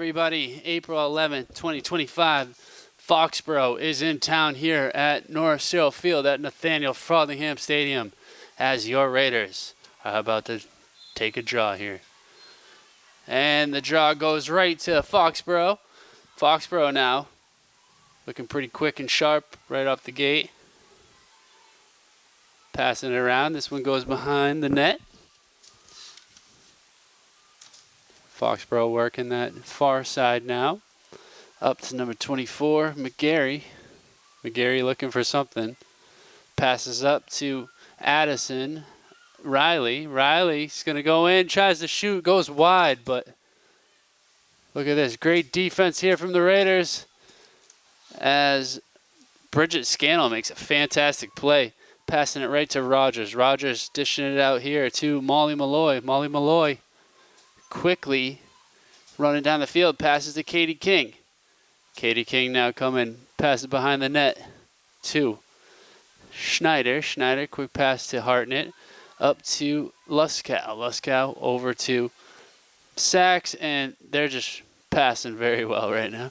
everybody. April 11th, 2025. Foxboro is in town here at North Cyril Field at Nathaniel Frothingham Stadium as your Raiders are about to take a draw here. And the draw goes right to Foxboro. Foxboro now looking pretty quick and sharp right off the gate. Passing it around. This one goes behind the net. Foxboro working that far side now. Up to number 24, McGarry. McGarry looking for something. Passes up to Addison. Riley. Riley's going to go in, tries to shoot, goes wide, but look at this. Great defense here from the Raiders as Bridget Scannell makes a fantastic play. Passing it right to Rogers. Rogers dishing it out here to Molly Malloy. Molly Malloy quickly running down the field, passes to Katie King. Katie King now coming, passes behind the net to Schneider. Schneider, quick pass to Hartnett. Up to Luskow. Luskow over to Sachs, and they're just passing very well right now.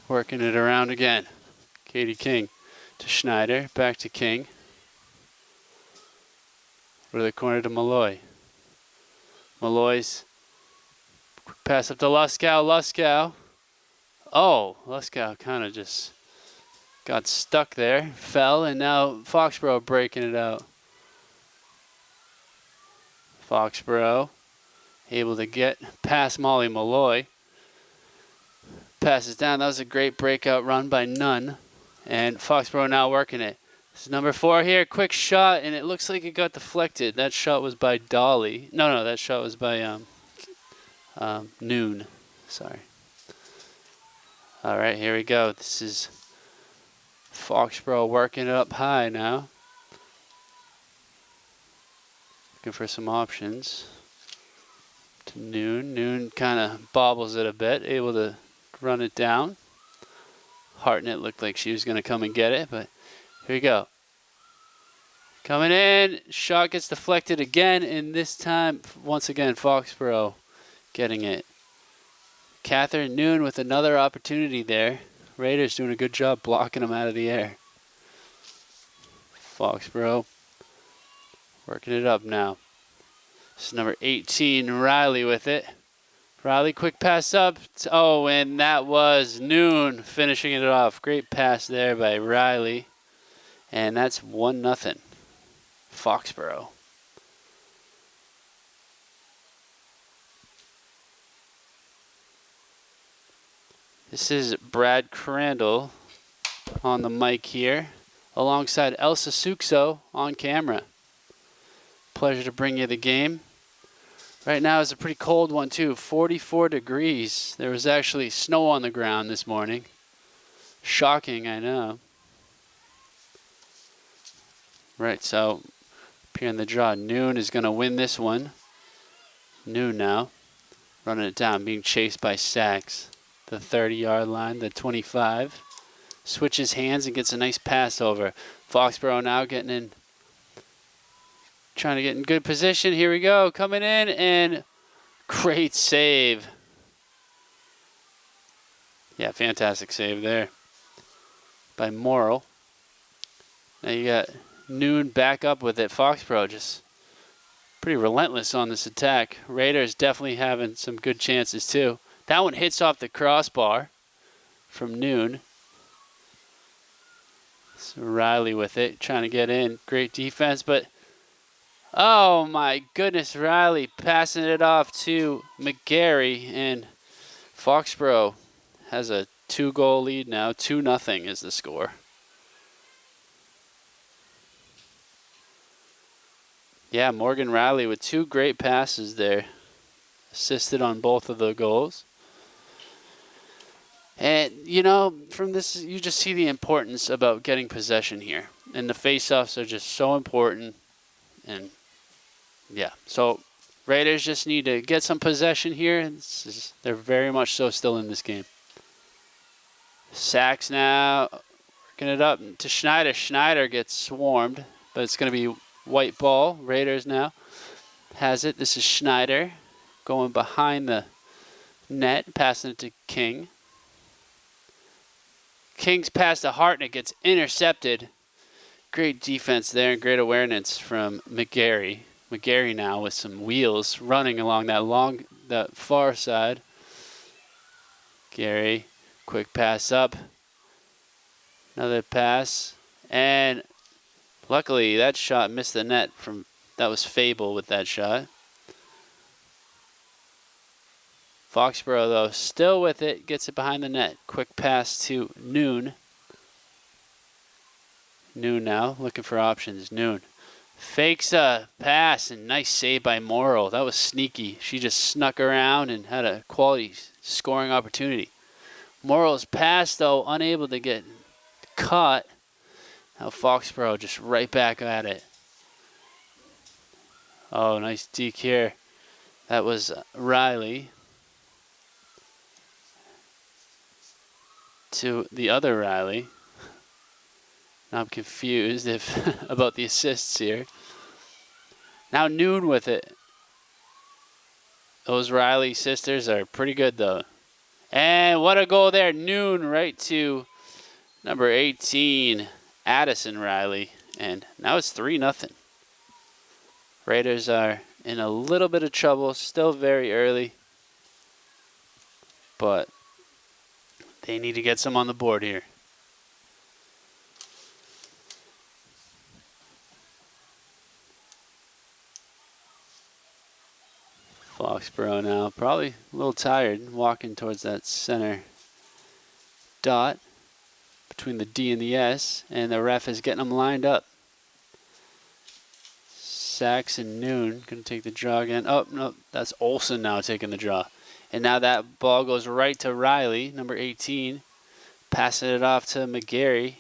Working it around again. Katie King to Schneider, back to King. Over the corner to Malloy. Malloy's quick pass up to Luskow. Luskow. Oh, Luskow kind of just got stuck there, fell, and now Foxboro breaking it out. Foxboro able to get past Molly Malloy. Passes down. That was a great breakout run by Nunn. And Foxboro now working it. This is number 4 here. Quick shot, and it looks like it got deflected. That shot was by Dolly. No, that shot was by Noon. Sorry. All right, here we go. This is Foxboro working it up high now. Looking for some options. To Noon. Noon kind of bobbles it a bit, able to run it down. Hartnett looked like she was going to come and get it, but here we go. Coming in. Shot gets deflected again, and this time, once again, Foxboro getting it. Catherine Noon with another opportunity there. Raiders doing a good job blocking them out of the air. Foxboro working it up now. This is number 18, Riley with it. Riley, quick pass up. Oh, and that was Noon finishing it off. Great pass there by Riley. And that's 1-0. Foxboro. This is Brad Crandall on the mic here, alongside Elsa Suxo on camera. Pleasure to bring you the game. Right now is a pretty cold one too, 44 degrees. There was actually snow on the ground this morning. Shocking, I know. Right, so up here in the draw, Noon is going to win this one. Noon now, running it down, being chased by Sachs. The 30-yard line, the 25. Switches hands and gets a nice pass over. Foxboro now getting in, trying to get in good position. Here we go, coming in, and great save. Yeah, fantastic save there by Morrill. Now you got Noon back up with it. Foxboro just pretty relentless on this attack. Raiders definitely having some good chances too. That one hits off the crossbar from Noon. So Riley with it, trying to get in. Great defense, but oh my goodness, Riley passing it off to McGarry, and Foxboro has a 2-goal lead now. 2-0 is the score. Yeah, Morgan Riley with 2 great passes there. Assisted on both of the goals. And, you know, from this, you just see the importance about getting possession here. And the face-offs are just so important. And, yeah, so Raiders just need to get some possession here. They're very much so still in this game. Sachs now working it up to Schneider. Schneider gets swarmed, but it's going to be white ball. Raiders now has it. This is Schneider going behind the net, passing it to King. King's pass to Hart, and it gets intercepted. Great defense there and great awareness from McGarry. McGarry now with some wheels running along that far side. Gary, quick pass up. Another pass. And luckily that shot missed the net. That was Fable with that shot. Foxboro, though, still with it, gets it behind the net. Quick pass to Noon. Noon now, looking for options. Noon fakes a pass, and nice save by Morrill. That was sneaky. She just snuck around and had a quality scoring opportunity. Morrill's pass, though, unable to get caught. Now Foxboro just right back at it. Oh, nice deke here. That was Riley. To the other Riley. Now I'm confused about the assists here. Now Noon with it. Those Riley sisters are pretty good, though. And what a goal there. Noon right to number 18, Addison Riley. And now it's 3-0. Raiders are in a little bit of trouble. Still very early. But they need to get some on the board here. Foxboro now probably a little tired walking towards that center dot between the D and the S, and the ref is getting them lined up. Sachs and Noon going to take the draw again. Oh, no, that's Olsen now taking the draw. And now that ball goes right to Riley, number 18, passing it off to McGarry.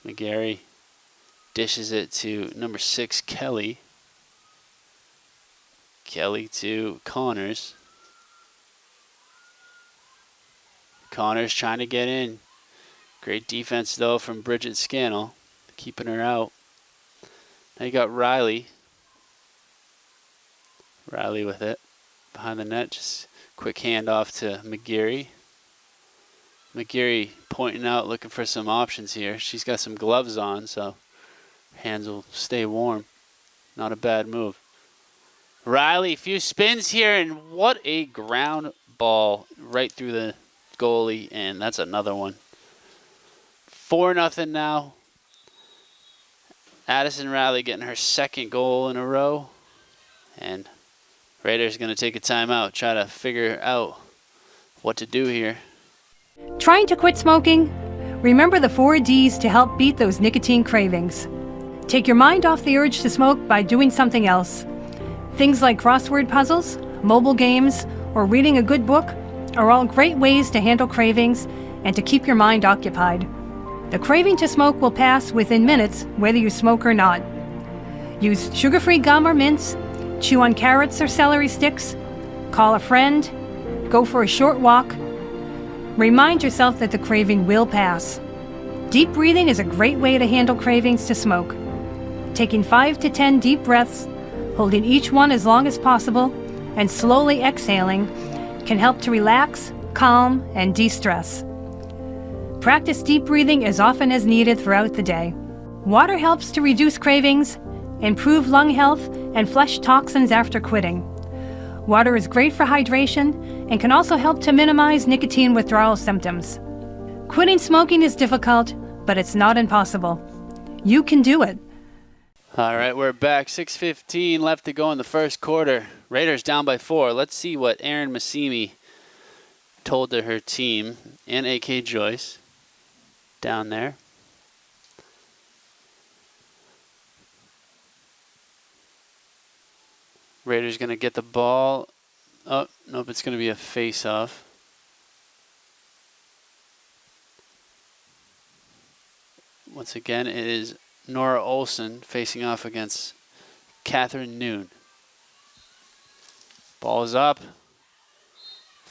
McGarry dishes it to number 6, Kelly. Kelly to Connors. Connors trying to get in. Great defense, though, from Bridget Scannell, keeping her out. Now you got Riley. Riley with it. Behind the net, just quick handoff to McGarry. McGarry pointing out, looking for some options here. She's got some gloves on, so hands will stay warm. Not a bad move. Riley, a few spins here, and what a ground ball right through the goalie, and that's another one. 4-0 now. Addison Riley getting her second goal in a row, and Raiders going to take a timeout, try to figure out what to do here. Trying to quit smoking? Remember the 4 Ds to help beat those nicotine cravings. Take your mind off the urge to smoke by doing something else. Things like crossword puzzles, mobile games, or reading a good book are all great ways to handle cravings and to keep your mind occupied. The craving to smoke will pass within minutes whether you smoke or not. Use sugar-free gum or mints, chew on carrots or celery sticks, call a friend, go for a short walk. Remind yourself that the craving will pass. Deep breathing is a great way to handle cravings to smoke. Taking 5 to 10 deep breaths, holding each one as long as possible, and slowly exhaling can help to relax, calm, and de-stress. Practice deep breathing as often as needed throughout the day. Water helps to reduce cravings, improve lung health, and flush toxins after quitting. Water is great for hydration and can also help to minimize nicotine withdrawal symptoms. Quitting smoking is difficult, but it's not impossible. You can do it. All right, we're back. 6:15 left to go in the first quarter. Raiders down by 4. Let's see what Erin Massimi told to her team and A.K. Joyce down there. Raiders going to get the ball. Oh, nope, it's going to be a face-off. Once again, it is Nora Olsen facing off against Catherine Noon. Ball is up.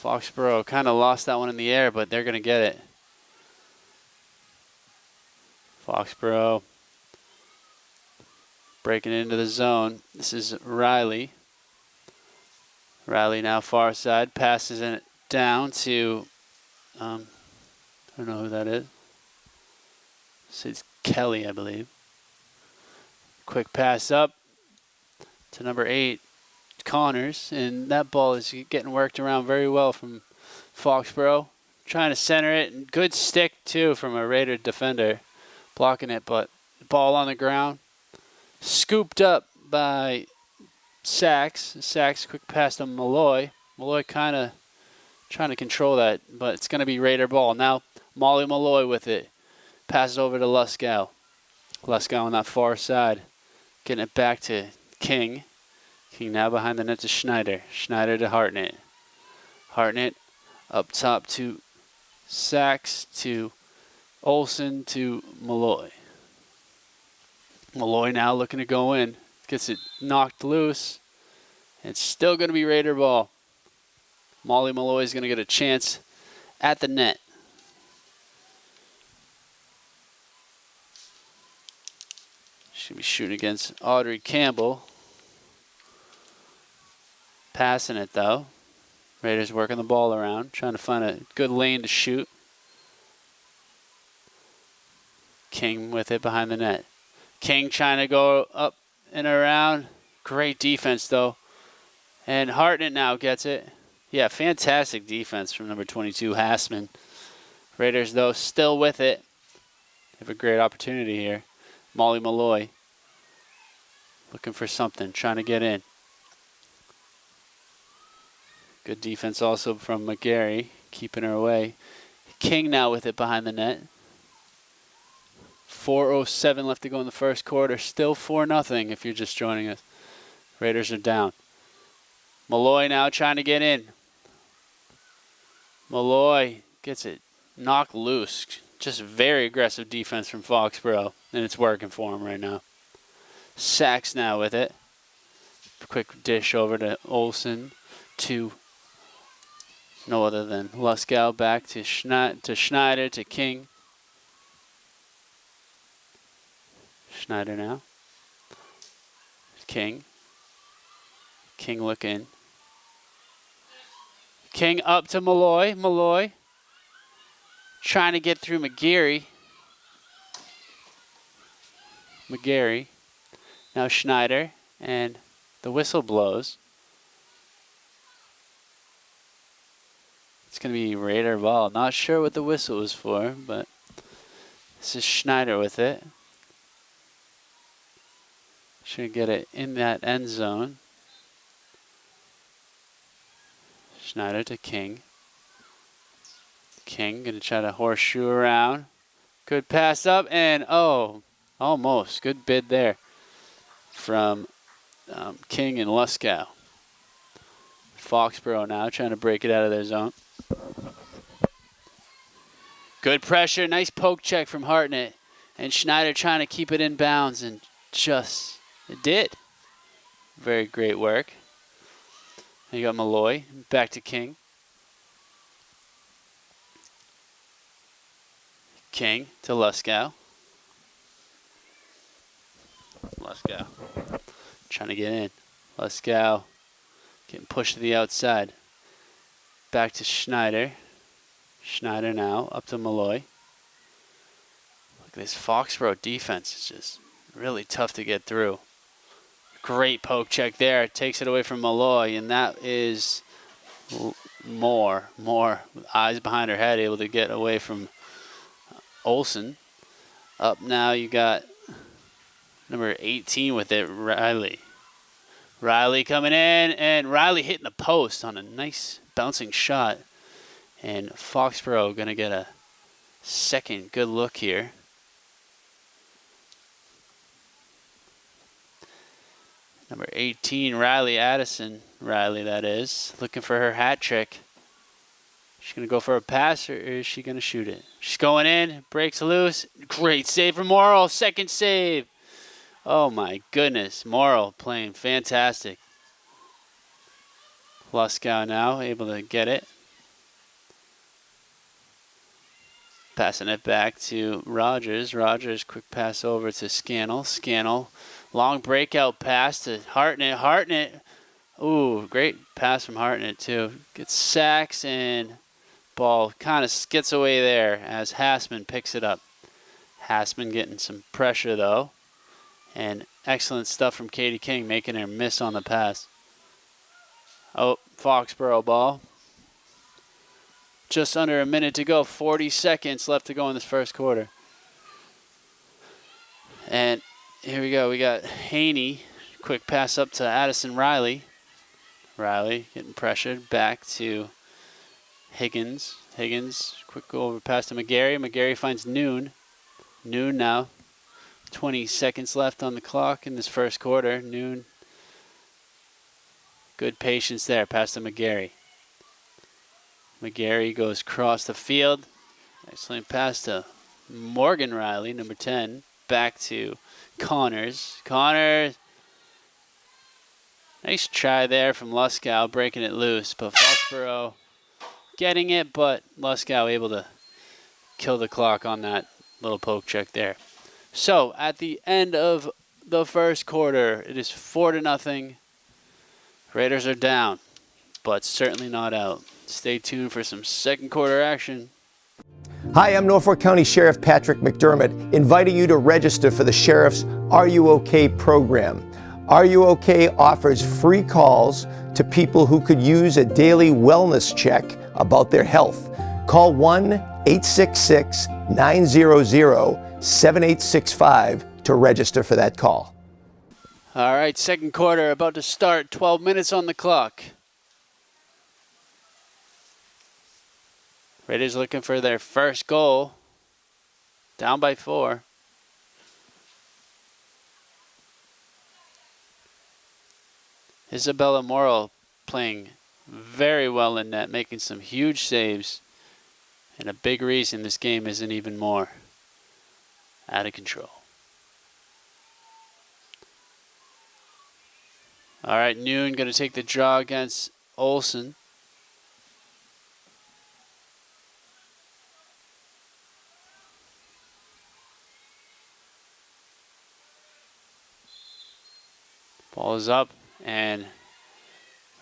Foxboro kind of lost that one in the air, but they're going to get it. Foxboro breaking into the zone. This is Riley. Riley now far side, passes it down to, I don't know who that is. It's Kelly, I believe. Quick pass up to number 8, Connors, and that ball is getting worked around very well from Foxboro. Trying to center it, and good stick too from a Raider defender blocking it, but the ball on the ground. Scooped up by Sachs. Sachs quick pass to Malloy. Malloy kind of trying to control that, but it's going to be Raider ball. Now Molly Malloy with it. Passes over to Luskow. Luskow on that far side. Getting it back to King. King now behind the net to Schneider. Schneider to Hartnett. Hartnett up top to Sachs to Olsen to Malloy. Malloy now looking to go in. Gets it knocked loose. It's still going to be Raider ball. Molly Malloy is going to get a chance at the net. She'll be shooting against Audrey Campbell. Passing it though. Raiders working the ball around, trying to find a good lane to shoot. King with it behind the net. King trying to go up and around. Great defense though. And Hartnett now gets it. Yeah, fantastic defense from number 22, Hassman. Raiders though still with it. Have a great opportunity here. Molly Malloy looking for something, trying to get in. Good defense also from McGarry, keeping her away. King now with it behind the net. 4:07 left to go in the first quarter. Still 4-0 if you're just joining us. Raiders are down. Malloy now trying to get in. Malloy gets it knocked loose. Just very aggressive defense from Foxboro, and it's working for him right now. Sachs now with it. Quick dish over to Olsen to no other than Luskow, back to Schneider to King. Schneider now. King. King looking. King up to Malloy. Malloy trying to get through McGarry. McGarry. Now Schneider, and the whistle blows. It's going to be Raider ball. Not sure what the whistle was for, but this is Schneider with it. Should get it in that end zone. Schneider to King. King going to try to horseshoe around. Good pass up, and almost. Good bid there from King and Luskow. Foxboro now trying to break it out of their zone. Good pressure, nice poke check from Hartnett. And Schneider trying to keep it in bounds, and just, it did. Very great work. And you got Malloy, back to King. King to Luskow. Luskow trying to get in. Luskow getting pushed to the outside. Back to Schneider. Schneider now up to Malloy. Look at this Foxboro defense. It's just really tough to get through. Great poke check there. Takes it away from Malloy, and that is more with eyes behind her head, able to get away from Olsen. Up now you got number 18 with it, Riley. Riley coming in, and Riley hitting the post on a nice bouncing shot. And Foxboro going to get a second good look here. Number 18, Riley Addison. Riley, that is. Looking for her hat trick. She's going to go for a pass, or is she going to shoot it? She's going in. Breaks loose. Great save from Morrill. Second save. Oh, my goodness. Morrill playing fantastic. Luskow now able to get it. Passing it back to Rogers. Rogers, quick pass over to Scannell. Scannell, long breakout pass to Hartnett. Hartnett Ooh, great pass from Hartnett, too. Gets sacks and ball kind of skids away there as Hassman picks it up. Hassman getting some pressure, though. And excellent stuff from Katie King, making her miss on the pass. Oh, Foxboro ball. Just under a minute to go. 40 seconds left to go in this first quarter. And here we go. We got Haney. Quick pass up to Addison Riley. Riley getting pressured. Back to Higgins. Higgins, quick go over pass to McGarry. McGarry finds Noon. Noon now. 20 seconds left on the clock in this first quarter. Noon. Good patience there. Pass to McGarry. McGarry goes across the field. Excellent pass to Morgan Riley, number 10. Back to Connors. Connors. Nice try there from Luskow, breaking it loose. But Foxboro getting it, but Luskow able to kill the clock on that little poke check there. So at the end of the first quarter, it is 4-0. Raiders are down, but certainly not out. Stay tuned for some second quarter action. Hi, I'm Norfolk County Sheriff Patrick McDermott, inviting you to register for the Sheriff's Are You OK program. Are You OK offers free calls to people who could use a daily wellness check about their health. Call 1-866-900-7865 to register for that call. All right, second quarter about to start. 12 minutes on the clock. Raiders looking for their first goal. Down by 4. Isabella Morrill playing very well in net, making some huge saves. And a big reason this game isn't even more out of control. All right, Noon going to take the draw against Olsen. Ball is up, and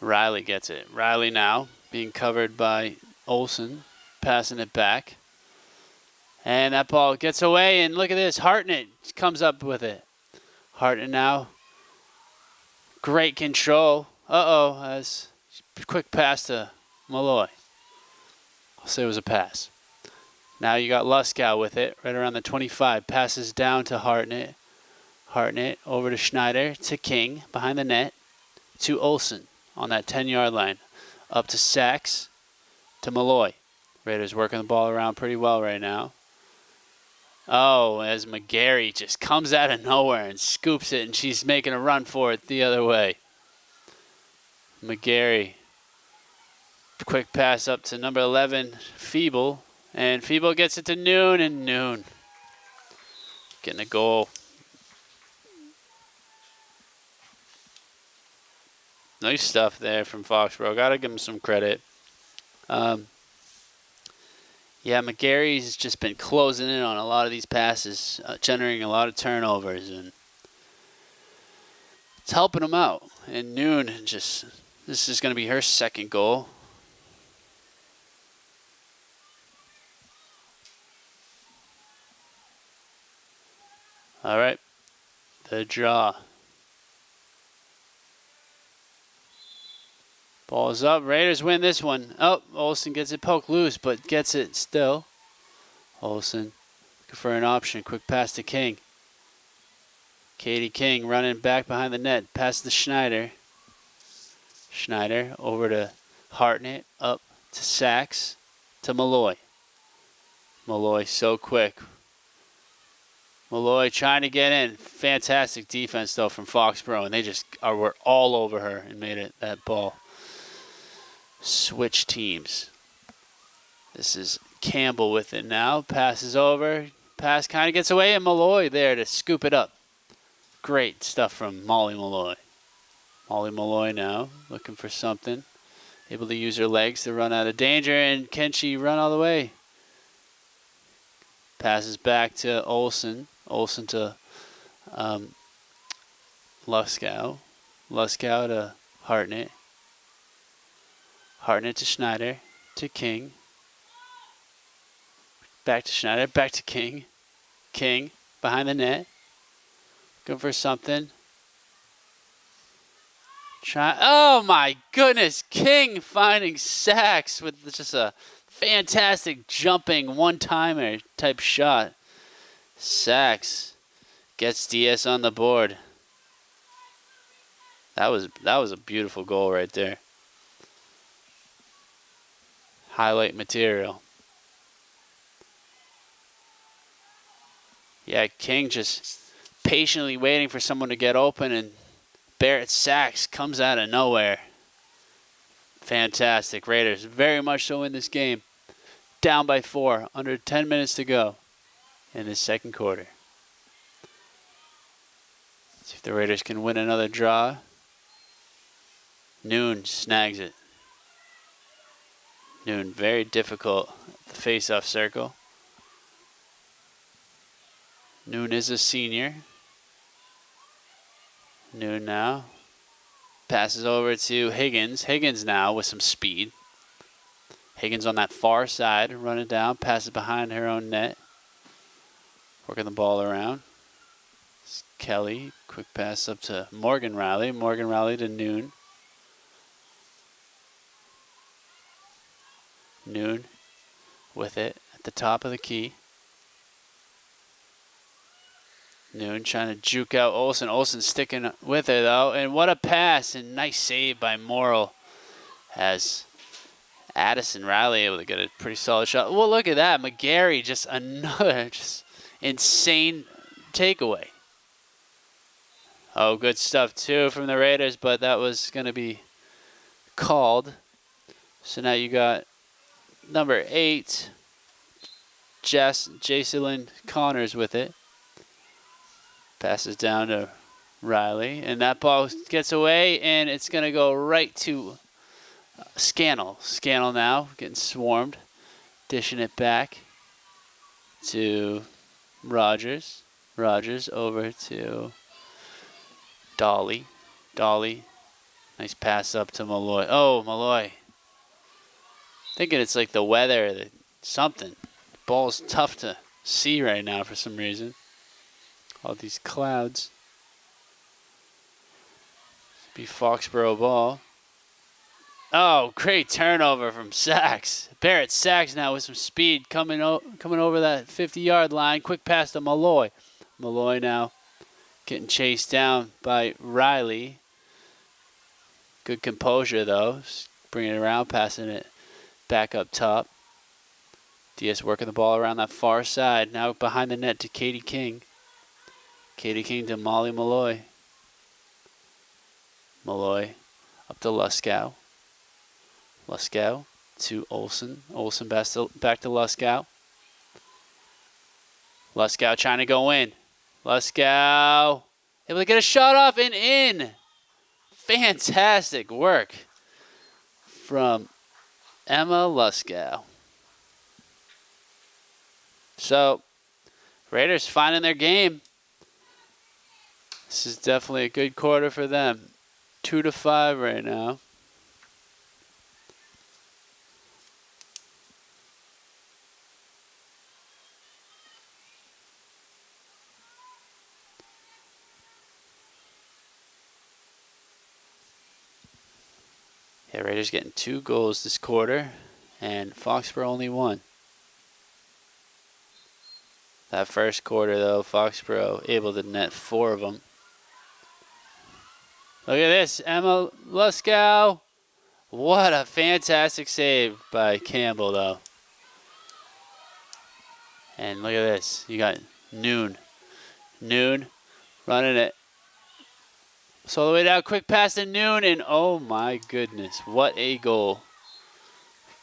Riley gets it. Riley now being covered by Olsen, passing it back. And that ball gets away, and look at this. Hartnett comes up with it. Hartnett now. Great control. As quick pass to Malloy. I'll say it was a pass. Now you got Luskow with it, right around the 25. Passes down to Hartnett. Hartnett over to Schneider, to King, behind the net, to Olsen on that 10-yard line. Up to Sachs, to Malloy. Raiders working the ball around pretty well right now. Oh, as McGarry just comes out of nowhere and scoops it, and she's making a run for it the other way. McGarry, quick pass up to number 11, Feeble, and Feeble gets it to Noon, and Noon getting a goal. Nice stuff there from Foxboro. Got to give him some credit. Yeah, McGarry's just been closing in on a lot of these passes, generating a lot of turnovers, and it's helping him out. And Noon this is going to be her second goal. All right, the draw. Ball is up. Raiders win this one. Oh, Olsen gets it poked loose, but gets it still. Olsen looking for an option. Quick pass to King. Katie King running back behind the net. Pass to Schneider. Schneider over to Hartnett. Up to Sachs. To Malloy. Malloy so quick. Malloy trying to get in. Fantastic defense, though, from Foxboro. And they just were all over her and made it that ball. Switch teams. This is Campbell with it now. Passes over. Pass kind of gets away, and Malloy there to scoop it up. Great stuff from Molly Malloy. Molly Malloy now looking for something. Able to use her legs to run out of danger, and can she run all the way? Passes back to Olsen. Olsen to Luskow. Luskow to Hartnett. Hartnett to Schneider. To King. Back to Schneider. Back to King. King behind the net. Going for something. Oh my goodness. King finding Sachs with just a fantastic jumping one-timer type shot. Sachs gets DS on the board. That was a beautiful goal right there. Highlight material. Yeah, King just patiently waiting for someone to get open, and Barrett Sachs comes out of nowhere. Fantastic. Raiders very much so in this game. Down by 4, under 10 minutes to go in the second quarter. See if the Raiders can win another draw. Noon snags it. Noon very difficult at the face-off circle. Noon is a senior. Noon now. Passes over to Higgins. Higgins now with some speed. Higgins on that far side, running down, passes behind her own net. Working the ball around. It's Kelly, quick pass up to Morgan Riley. Morgan Riley to Noon. Noon with it at the top of the key. Noon trying to juke out Olsen. Olsen sticking with it though. And what a pass, and nice save by Morrill as Addison Riley able to get a pretty solid shot. Well, look at that. McGarry just another just insane takeaway. Oh, good stuff too from the Raiders, but that was going to be called. So now you got number 8, Jacelyn Connors with it. Passes down to Riley, and that ball gets away, and it's going to go right to Scannell. Scannell now getting swarmed, dishing it back to Rogers. Rogers over to Dolly. Dolly, nice pass up to Malloy. Oh, Malloy. Thinking it's like the weather or something. Ball's tough to see right now for some reason. All these clouds. Be Foxboro ball. Oh, great turnover from Sachs. Barrett Sachs now with some speed coming over that 50-yard line. Quick pass to Malloy. Malloy now getting chased down by Riley. Good composure though. Just bringing it around, passing it back up top. DS working the ball around that far side. Now behind the net to Katie King. Katie King to Molly Malloy. Malloy up to Luskow. Luskow to Olsen. Olsen back to Luskow. Luskow trying to go in. Luskow able to get a shot off and in. Fantastic work from Emma Luskow. So, Raiders finding their game. This is definitely a good quarter for them. 2-5 right now. Yeah, Raiders getting 2 goals this quarter, and Foxborough only 1. That first quarter, though, Foxborough able to net 4 of them. Look at this, Emma Luskow. What a fantastic save by Campbell, though. And look at this, you got Noon. Noon running it. So all the way down, quick pass to Noon, and oh my goodness, what a goal.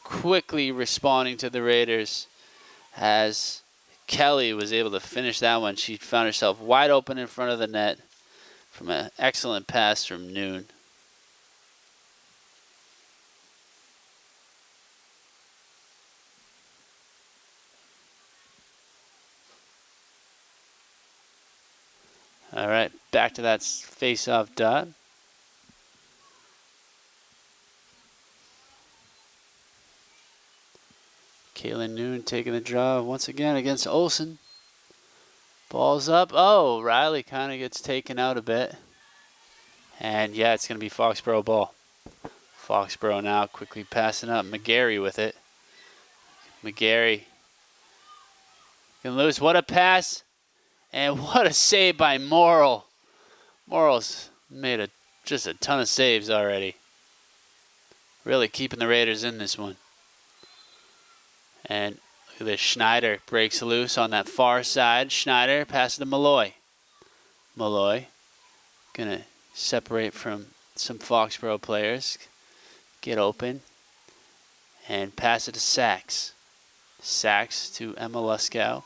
Quickly responding to the Raiders as Kelly was able to finish that one. She found herself wide open in front of the net from an excellent pass from Noon. All right, back to that face-off dot. Caitlin Noon taking the draw once again against Olsen. Ball's up. Oh, Riley kind of gets taken out a bit. And yeah, it's going to be Foxboro ball. Foxboro now quickly passing up. McGarry with it. McGarry can lose. What a pass. And what a save by Morrill. Morrill's made just a ton of saves already. Really keeping the Raiders in this one. And look at this. Schneider breaks loose on that far side. Schneider passes to Malloy. Malloy going to separate from some Foxboro players. Get open. And pass it to Sachs. Sachs to Emma Luskow.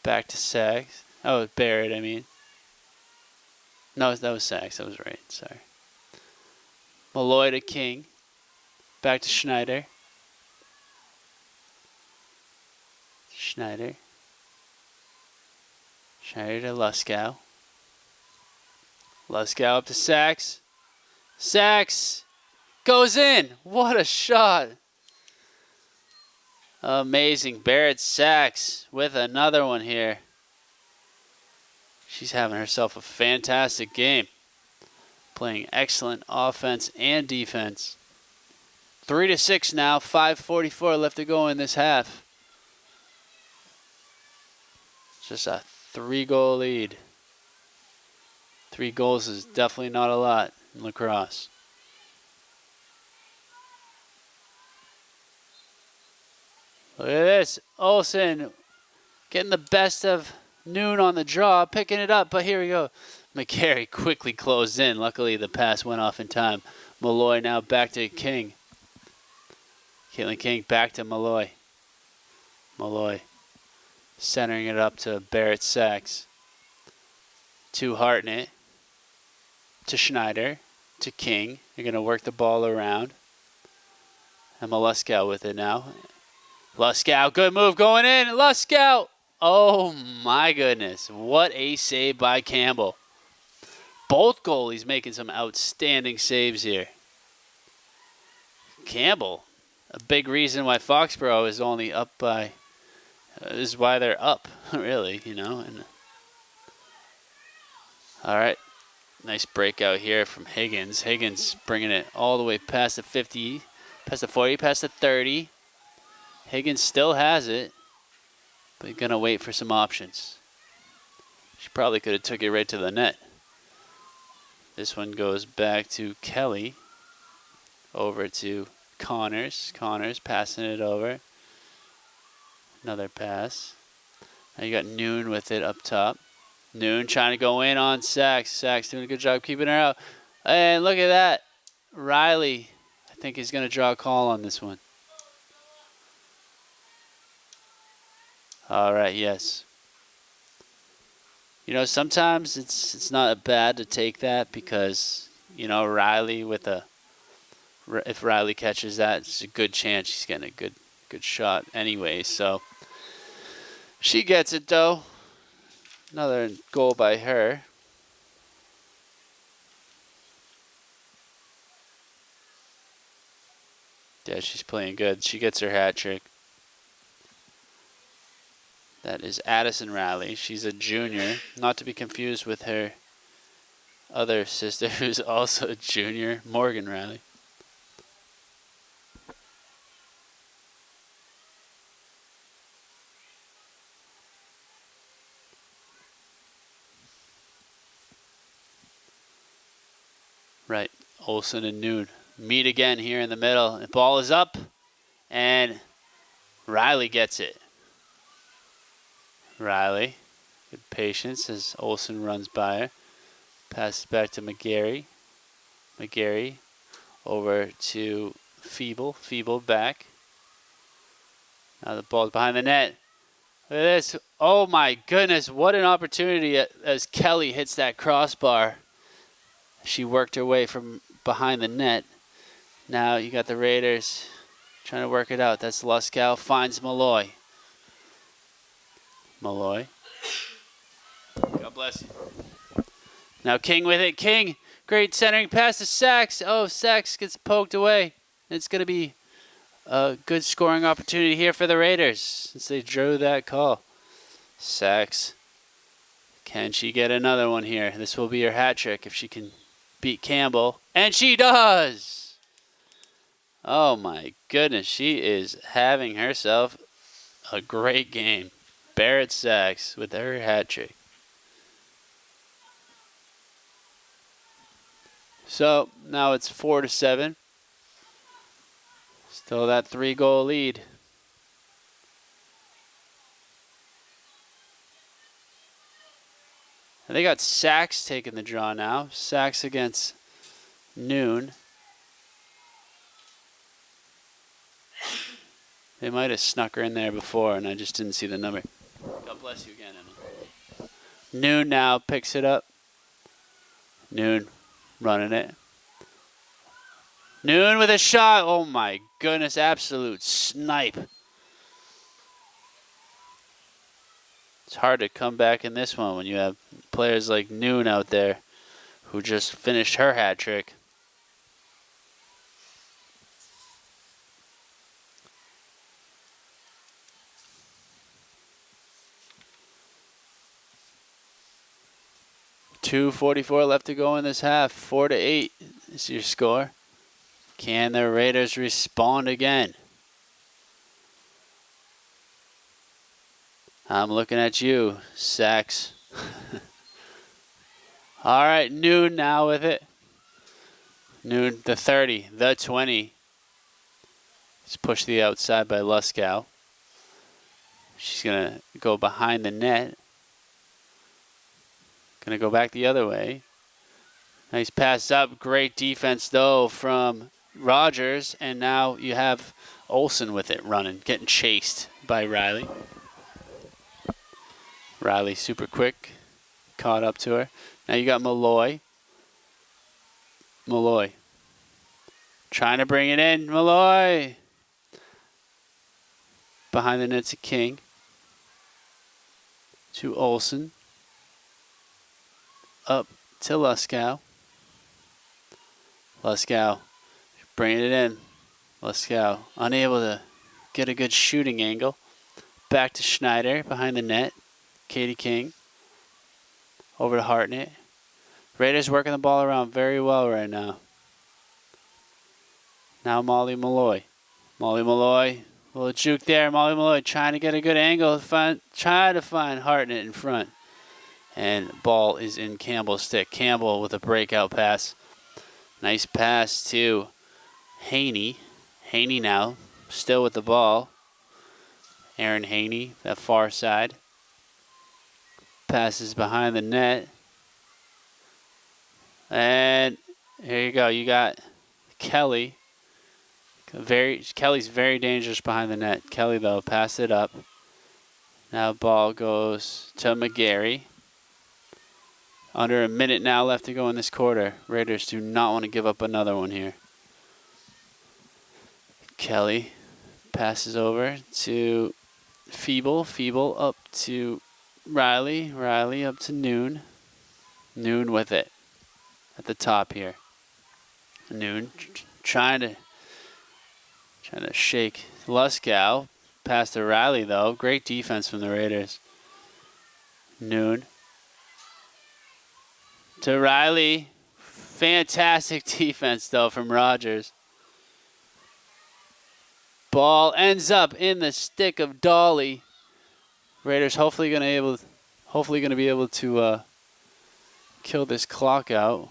Back to Sachs. Oh, Barrett, I mean. No, that was Sachs. That was right. Sorry. Malloy to King. Back to Schneider. Schneider. Schneider to Luskow. Luskow up to Sachs. Sachs goes in. What a shot. Amazing. Barrett Sachs with another one here. She's having herself a fantastic game. Playing excellent offense and defense. 3-6 now. 5:44 left to go in this half. Just a 3-goal lead. 3 goals is definitely not a lot in lacrosse. Look at this. Olsen getting the best of Noon on the draw, picking it up, but here we go. McGarry quickly closed in. Luckily, the pass went off in time. Malloy now back to King. Caitlin King back to Malloy. Malloy centering it up to Barrett Sachs. To Hartnett. To Schneider. To King. They're going to work the ball around. And Luskow with it now. Luskow, good move going in. Luskow. Oh my goodness. What a save by Campbell. Both goalies making some outstanding saves here. Campbell, a big reason why Foxboro is only up by, is why they're up, really, you know. And all right, nice breakout here from Higgins. Higgins bringing it all the way past the 50, past the 40, past the 30. Higgins still has it, but he's going to wait for some options. She probably could have took it right to the net. This one goes back to Kelly. Over to Connors. Connors passing it over. Another pass. Now you got Noon with it up top. Noon trying to go in on Sachs. Sachs doing a good job keeping her out. And look at that. Riley, I think he's going to draw a call on this one. All right, yes. You know, sometimes it's not bad to take that because, you know, Riley with a, if Riley catches that, it's a good chance she's getting a good shot anyway. So she gets it though. Another goal by her. Yeah, she's playing good. She gets her hat trick. That is Addison Riley. She's a junior, not to be confused with her other sister who's also a junior, Morgan Riley. Right, Olsen and Noon meet again here in the middle. The ball is up, and Riley gets it. Riley, good patience as Olsen runs by her. Passes back to McGarry. McGarry over to Feeble. Feeble back. Now the ball's behind the net. Look at this. Oh my goodness, what an opportunity as Kelly hits that crossbar. She worked her way from behind the net. Now you got the Raiders trying to work it out. That's Luskow, finds Malloy. Malloy. God bless you. Now King with it. King, great centering pass to Sachs. Oh, Sachs gets poked away. It's going to be a good scoring opportunity here for the Raiders since they drew that call. Sachs. Can she get another one here? This will be her hat trick if she can beat Campbell. And she does! Oh my goodness, she is having herself a great game. Barrett Sachs with her hat trick. So now it's 4-7. Still that 3-goal lead. And they got Sachs taking the draw now. Sachs against Noon. They might have snuck her in there before and I just didn't see the number. God bless you again, Emma. Noon now picks it up. Noon running it. Noon with a shot. Oh my goodness, absolute snipe. It's hard to come back in this one when you have players like Noon out there who just finished her hat trick. .244 left to go in this half. 4-8 is your score. Can the Raiders respond again? I'm looking at you, Sachs. All right, Noon now with it. Noon, the 30, the 20. It's pushed to the outside by Luskow. She's going to go behind the net. Going to go back the other way. Nice pass up. Great defense, though, from Rogers. And now you have Olsen with it running, getting chased by Riley. Riley super quick. Caught up to her. Now you got Malloy. Malloy. Trying to bring it in. Malloy. Behind the net to King. To Olsen. Up to Luskow. Luskow bringing it in. Luskow unable to get a good shooting angle. Back to Schneider behind the net. Katie King. Over to Hartnett. Raiders working the ball around very well right now. Now Molly Malloy. Molly Malloy. A little juke there. Molly Malloy trying to get a good angle. Try to find Hartnett in front. And ball is in Campbell's stick. Campbell with a breakout pass. Nice pass to Haney. Haney now still with the ball. Aaron Haney, that far side. Passes behind the net. And here you go. You got Kelly. Kelly's very dangerous behind the net. Kelly, though, passed it up. Now ball goes to McGarry. Under a minute now left to go in this quarter. Raiders do not want to give up another one here. Kelly passes over to Feeble. Feeble up to Riley. Riley up to Noon. Noon with it at the top here. Noon trying to shake Luskow. Pass to Riley, though. Great defense from the Raiders. Noon to Riley. Fantastic defense, though, from Rogers. Ball ends up in the stick of Dolly. Raiders hopefully going to be able to kill this clock out.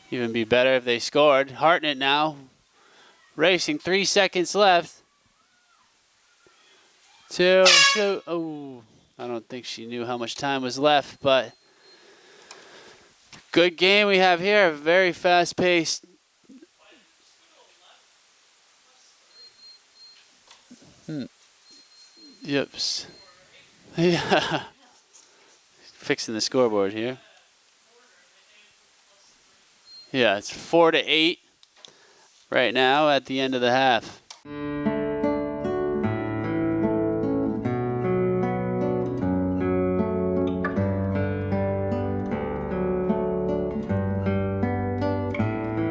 Even be better if they scored. Hartnett now racing. 3 seconds left. Two. Oh, I don't think she knew how much time was left, but good game we have here. Very fast paced. Yep. Yeah. Fixing the scoreboard here. Yeah, it's 4-8 right now at the end of the half. Thank you.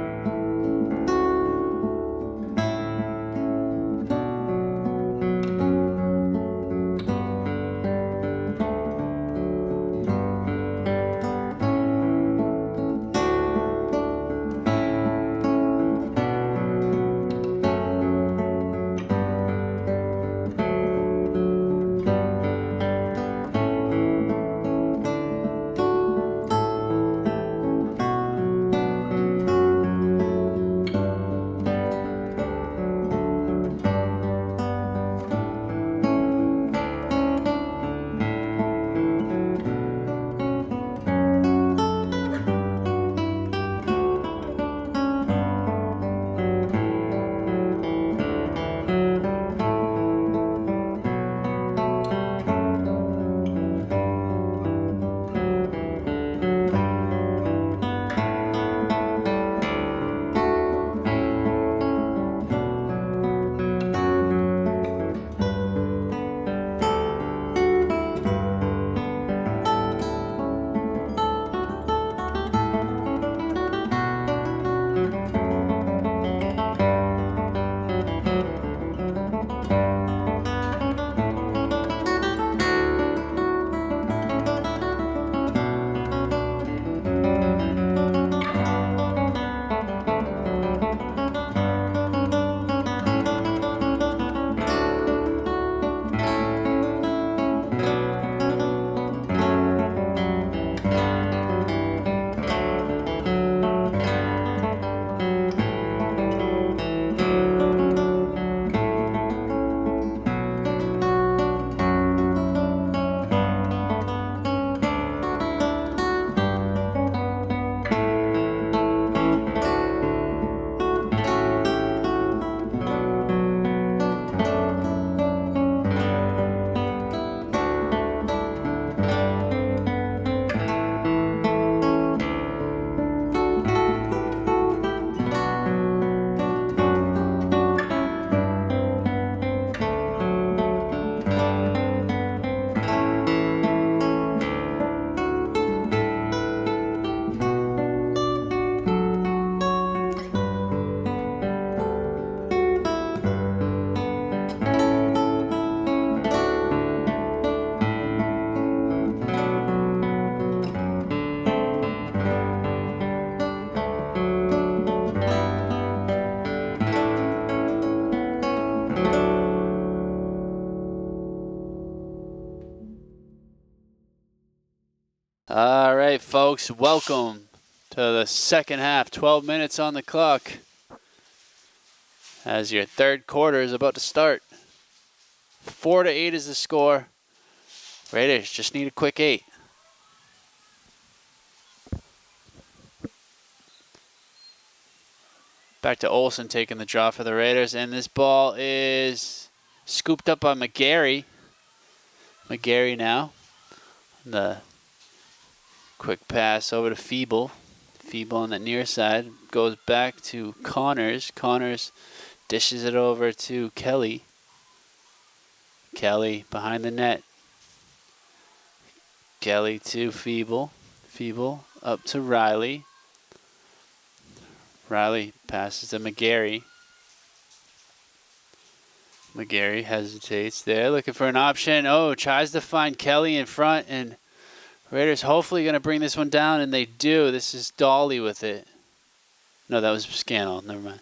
right, folks, welcome to the second half. 12 minutes on the clock as your third quarter is about to start. 4-8 is the score. Raiders just need a quick 8. Back to Olsen taking the draw for the Raiders, and this ball is scooped up by McGarry. McGarry now. The quick pass over to Feeble. Feeble on the near side. Goes back to Connors. Connors dishes it over to Kelly. Kelly behind the net. Kelly to Feeble. Feeble up to Riley. Riley passes to McGarry. McGarry hesitates there, looking for an option. Oh, tries to find Kelly in front, and Raiders hopefully going to bring this one down, and they do. This is Dolly with it. No, that was Scannell. Never mind.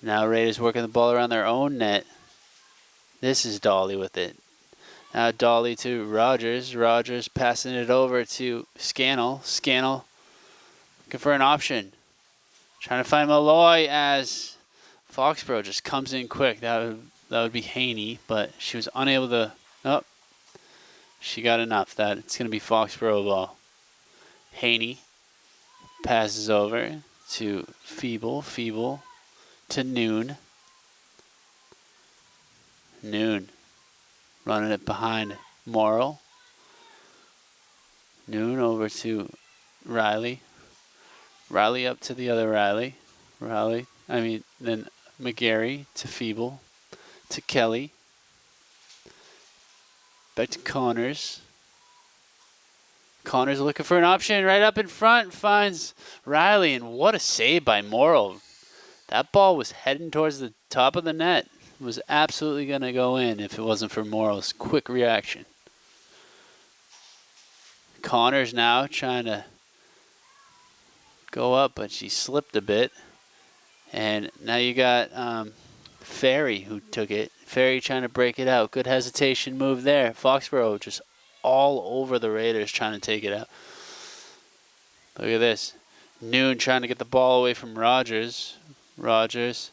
Now Raiders working the ball around their own net. This is Dolly with it. Now Dolly to Rogers. Rogers passing it over to Scannell. Scannell looking for an option. Trying to find Malloy as Foxboro just comes in quick. That would be Haney, but she was unable to. Oh, she got enough. That it's going to be Foxboro ball. Haney passes over to Feeble. Feeble to Noon. Noon running it behind Morrill. Noon over to Riley. Riley up to the other Riley. Then McGarry to Feeble. To Kelly. Back to Connors. Connors looking for an option right up in front. Finds Riley, and what a save by Morrill. That ball was heading towards the top of the net. It was absolutely going to go in if it wasn't for Morrill's quick reaction. Connors now trying to go up, but she slipped a bit. And now you got Ferry who took it. Ferry trying to break it out. Good hesitation move there. Foxboro just all over the Raiders trying to take it out. Look at this. Noon trying to get the ball away from Rogers. Rogers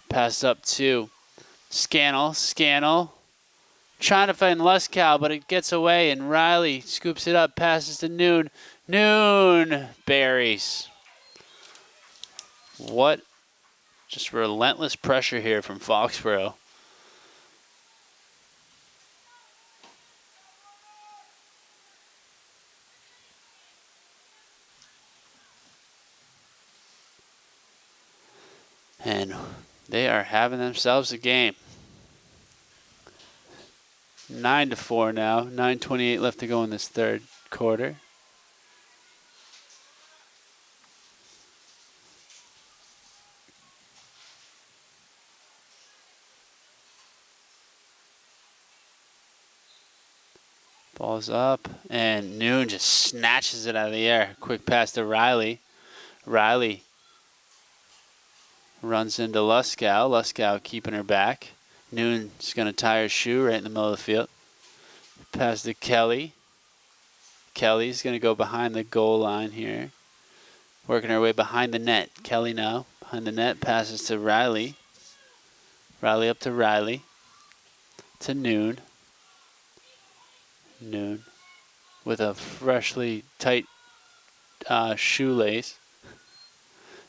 passed up to Scannell. Scannell trying to find Luskow, but it gets away, and Riley scoops it up, passes to Noon. Noon buries. What just relentless pressure here from Foxboro. And they are having themselves a game. 9-4 now. 9:28 left to go in this third quarter. Ball's up, and Noon just snatches it out of the air. Quick pass to Riley. Riley runs into Luskow. Luskow keeping her back. Noon's going to tie her shoe right in the middle of the field. Pass to Kelly. Kelly's going to go behind the goal line here. Working her way behind the net. Kelly now behind the net. Passes to Riley. Riley up to Riley. To Noon. Noon with a freshly tight shoelace.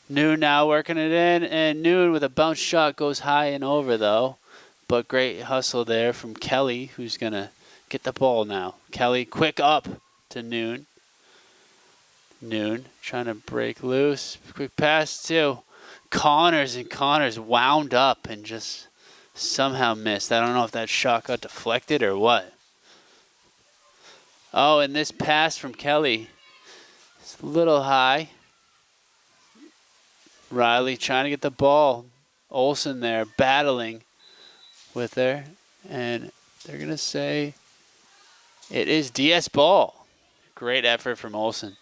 Noon now working it in, and Noon with a bounce shot goes high and over though. But great hustle there from Kelly, who's going to get the ball now. Kelly quick up to Noon. Noon trying to break loose. Quick pass to Connors, and Connors wound up and just somehow missed. I don't know if that shot got deflected or what. Oh, and this pass from Kelly is a little high. Riley trying to get the ball. Olsen there battling with her. And they're going to say it is DS ball. Great effort from Olsen.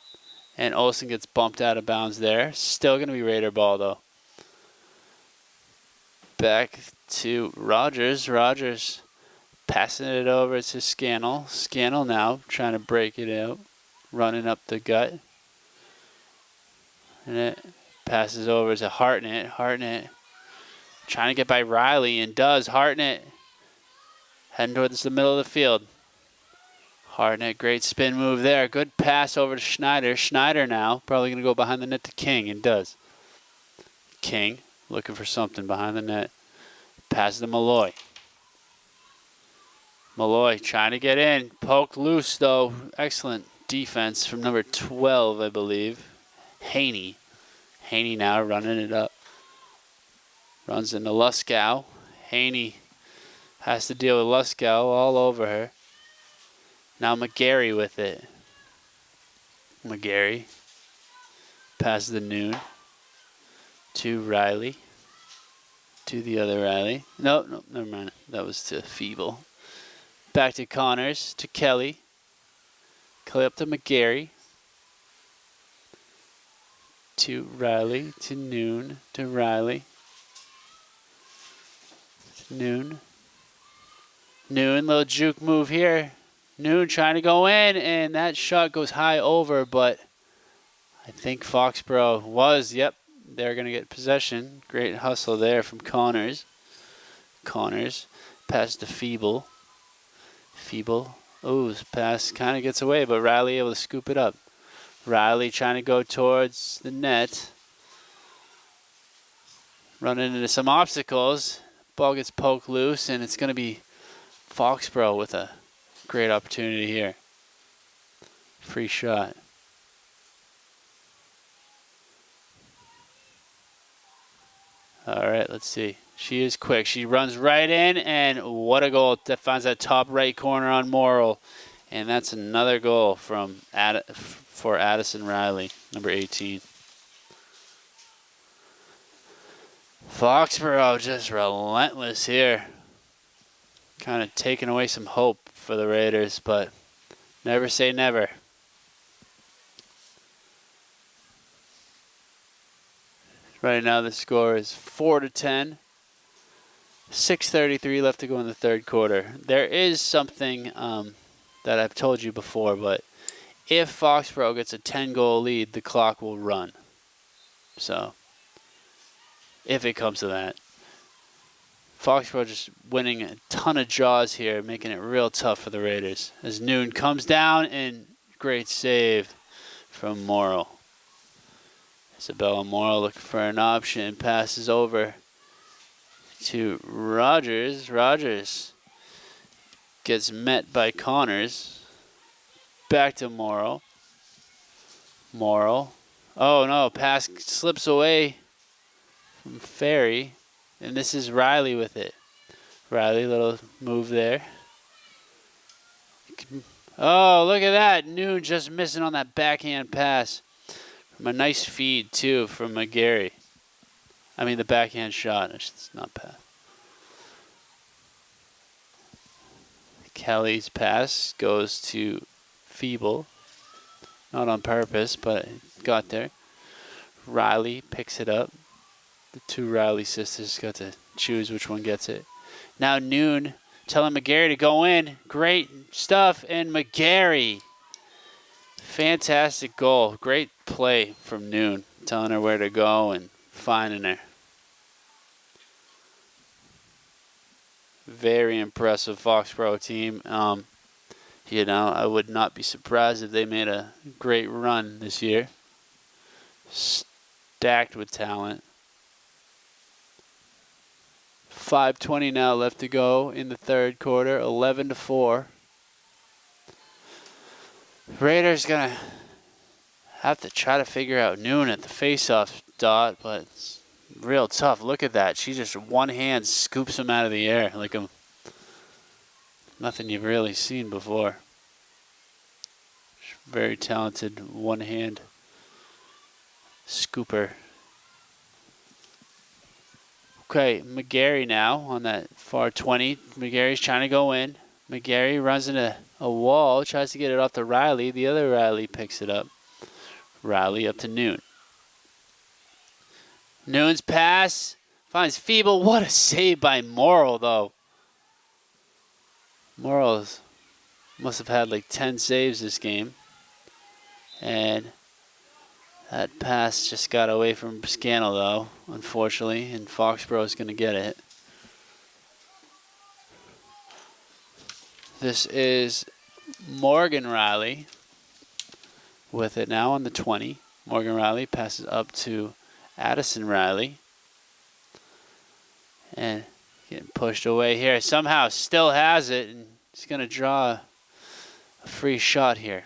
And Olsen gets bumped out of bounds there. Still going to be Raider ball, though. Back to Rogers. Rogers passing it over to Scannell. Scannell now trying to break it out. running up the gut. And it passes over to Hartnett. Hartnett trying to get by Riley, and does. Hartnett heading towards the middle of the field. Hartnett, great spin move there. Good pass over to Schneider. Schneider now probably going to go behind the net to King, and does. King looking for something behind the net. Passes to Malloy. Malloy trying to get in. Poked loose, though. Excellent defense from number 12, I believe. Haney. Haney now running it up. Runs into Luskow. Haney has to deal with Luskow all over her. Now McGarry with it. McGarry passes the Noon to Riley. To the other Riley. No, never mind. That was to Feeble. Back to Connors, to Kelly. Kelly up to McGarry. To Riley, to Noon, to Riley. To Noon. Noon, little juke move here. Noon trying to go in, and that shot goes high over, but I think Foxboro was, yep, they're going to get possession. Great hustle there from Connors. Connors, pass to Feeble. Feeble, oh, pass kind of gets away, but Riley able to scoop it up. Riley trying to go towards the net. Running into some obstacles. Ball gets poked loose, and it's going to be Foxboro with a great opportunity here. Free shot. All right, let's see. She is quick. She runs right in, and what a goal. That finds that top right corner on Morrill. And that's another goal from for Addison Riley, number 18. Foxboro just relentless here. Kind of taking away some hope for the Raiders, but never say never. Right now the score is 4-10. 6:33 left to go in the third quarter. There is something that I've told you before, but if Foxboro gets a 10-goal lead, the clock will run. So, if it comes to that. Foxboro just winning a ton of draws here, making it real tough for the Raiders. As Noon comes down, and great save from Morrill. Isabella Morrill looking for an option, passes over to Rogers. Rogers gets met by Connors. Back to Morrill. Morrill. Oh no, pass slips away from Ferry. And this is Riley with it. Riley, little move there. Oh, look at that. Noon just missing on that backhand pass. From a nice feed, too, from McGarry. I mean, the backhand shot. It's not pass. Kelly's pass goes to Feeble. Not on purpose, but it got there. Riley picks it up. The two Riley sisters got to choose which one gets it. Now Noon telling McGarry to go in. Great stuff. And McGarry. Fantastic goal. Great play from Noon. Telling her where to go and finding her. Very impressive Foxboro team. You know, I would not be surprised if they made a great run this year. Stacked with talent. 5:20 now left to go in the third quarter. 11-4. Raiders gonna have to try to figure out Noon at the face-off dot, but it's real tough. Look at that. She just one hand scoops him out of the air like nothing you've really seen before. Very talented one hand scooper. Okay, McGarry now on that far 20. McGarry's trying to go in. McGarry runs into a wall, tries to get it off to Riley. The other Riley picks it up. Riley up to Noon. Noon's pass finds Feeble. What a save by Morrill, though. Morrill must have had like 10 saves this game. And that pass just got away from Scannell, though, unfortunately, and Foxboro is going to get it. This is Morgan Riley with it now on the 20. Morgan Riley passes up to Addison Riley. And getting pushed away here. Somehow still has it, and he's going to draw a free shot here.